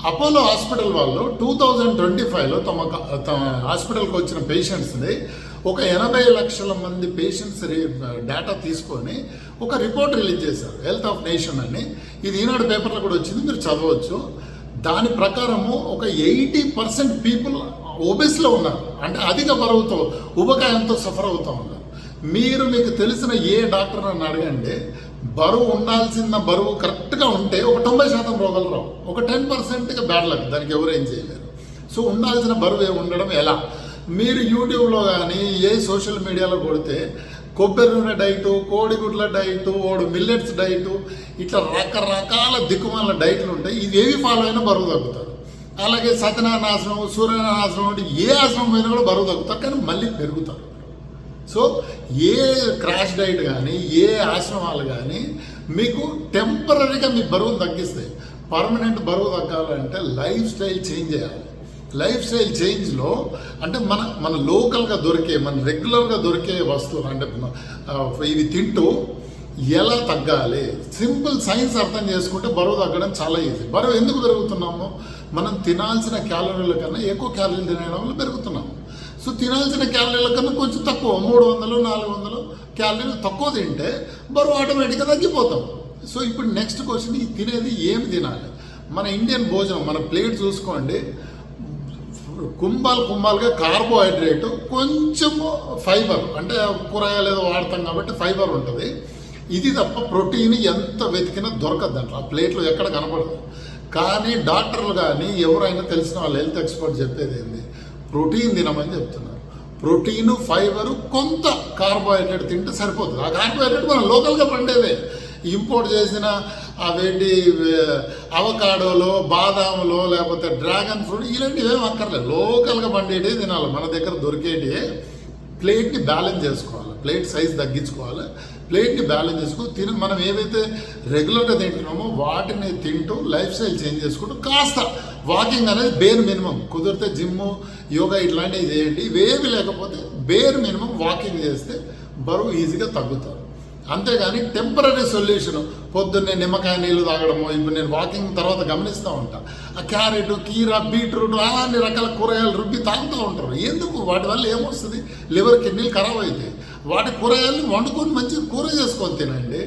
Apollo hospital వాళ్ళు 2025లో తమ హాస్పిటల్కి వచ్చిన పేషెంట్స్ని ఒక 80 లక్షల మంది పేషెంట్స్ డేటా తీసుకొని ఒక రిపోర్ట్ రిలీజ్ చేశారు, హెల్త్ ఆఫ్ నేషన్ అని. ఇది ఈనాడు పేపర్లో కూడా వచ్చింది, మీరు చదవచ్చు. దాని ప్రకారము ఒక 80% పీపుల్ ఒబెస్లో ఉన్నారు, అంటే అధిక బరువుతో ఉబకాయంతో సఫర్ అవుతూ ఉన్నారు. మీకు తెలిసిన ఏ డాక్టర్ అని అడగండి, బరువు ఉండాల్సిన బరువు కరెక్ట్గా ఉంటే ఒక 90% రోగాలు రావు, ఒక 10%గా బ్యాడ్ లక్, దానికి ఎవరేం చేయలేరు. సో ఉండాల్సిన బరువు ఉండడం ఎలా? మీరు యూట్యూబ్లో కానీ ఏ సోషల్ మీడియాలో కొడితే కొబ్బరి నూనె డైటు, కోడిగుడ్ల డైటు, మిల్లెట్స్ డైటు, ఇట్లా రకరకాల దిక్కుమాల డైట్లు ఉంటాయి. ఇవి ఏవి ఫాలో అయినా బరువు తగ్గుతారు. అలాగే సత్యనారాయణ ఆశ్రమం, సూర్యనారాయణ ఆశ్రమం అంటే ఏ ఆశ్రమం అయినా కూడా బరువు తగ్గుతారు, కానీ మళ్ళీ పెరుగుతారు. సో ఏ క్రాష్ డైట్ కానీ ఏ ఆశ్రమాలు కానీ మీకు టెంపరీగా మీ బరువును తగ్గిస్తాయి. పర్మనెంట్ బరువు తగ్గాలంటే లైఫ్ స్టైల్ చేంజ్ చేయాలి. లైఫ్ స్టైల్ చేంజ్లో అంటే మన లోకల్గా దొరికే, మన రెగ్యులర్గా దొరికే వస్తువులు అంటే ఇవి తింటూ ఎలా తగ్గాలి, సింపుల్ సైన్స్ అర్థం చేసుకుంటే బరువు తగ్గడం చాలా ఈజీ. బరువు ఎందుకు పెరుగుతున్నాము? మనం తినాల్సిన క్యాలరీల కన్నా ఎక్కువ క్యాలరీలు తినడం వల్ల పెరుగుతున్నాము. సో తినాల్సిన క్యాలరీల కన్నా కొంచెం తక్కువ, 300-400 క్యాలరీలు తక్కువ తింటే బరువు ఆటోమేటిక్గా తగ్గిపోతాం. సో ఇప్పుడు నెక్స్ట్ క్వశ్చన్, ఈ తినేది ఏమి తినాలి? మన ఇండియన్ భోజనం, మన ప్లేట్ చూసుకోండి, కుంభాలుగా కార్బోహైడ్రేట్, కొంచెం ఫైబర్, అంటే కూరగాయలు ఏదో వాడతాం కాబట్టి ఫైబర్ ఉంటుంది. ఇది తప్ప ప్రోటీన్ ఎంత వెతికినా దొరకదు దాంట్లో, ఆ ప్లేట్లో ఎక్కడ కనపడదు. కానీ డాక్టర్లు కానీ ఎవరైనా తెలిసిన వాళ్ళు హెల్త్ ఎక్స్పర్ట్ చెప్పేది ఏంది, ప్రోటీన్ తినమని చెప్తున్నారు. ప్రోటీను, ఫైబరు, కొంత కార్బోహైడ్రేట్ తింటే సరిపోతుంది. ఆ కార్బోహైడ్రేట్ మనం లోకల్గా పండేదే. ఇంపోర్ట్ చేసిన అవేంటి అవకాడోలో, బాదాములో, లేకపోతే డ్రాగన్ ఫ్రూట్, ఇలాంటివి ఏమి అక్కర్లేదు, లోకల్గా పండేటివే తినాలి. మన దగ్గర దొరికేటివే. ప్లేట్ని బ్యాలెన్స్ చేసుకోవాలి, ప్లేట్ సైజ్ తగ్గించుకోవాలి, ప్లేట్ని బ్యాలెన్స్ చేసుకుని మనం ఏవైతే రెగ్యులర్గా తింటున్నామో వాటిని తింటూ లైఫ్ స్టైల్ చేంజ్ చేసుకుంటూ కాస్త వాకింగ్ అనేది బేర్ మినిమం, కుదిరితే జిమ్, యోగా ఇట్లాంటివి చేయండి. ఇవేవి లేకపోతే బేర్ మినిమం వాకింగ్ చేస్తే బరువు ఈజీగా తగ్గుతారు. అంతేగాని టెంపరీ సొల్యూషన్ పొద్దున్నే నిమ్మకాయ నీళ్ళు తాగడము, ఇప్పుడు నేను వాకింగ్ తర్వాత గమనిస్తూ ఉంటాను, ఆ క్యారెట్, కీరా, బీట్రూట్ అన్ని రకాల కూరగాయలు రుబ్బి తాగుతూ ఉంటారు. ఎందుకు? వాటి వల్ల ఏమొస్తుంది? లివర్, కిడ్నీలు ఖరాబ్ అవుతాయి. వాటి కూరగాయలని వండుకొని మంచిగా కూర చేసుకొని తినండి.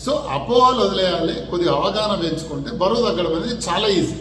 సో అపోహలు వదిలేయాలి, కొద్దిగా అవగాహన పెంచుకుంటే బరువు తగ్గడం అనేది చాలా ఈజీ.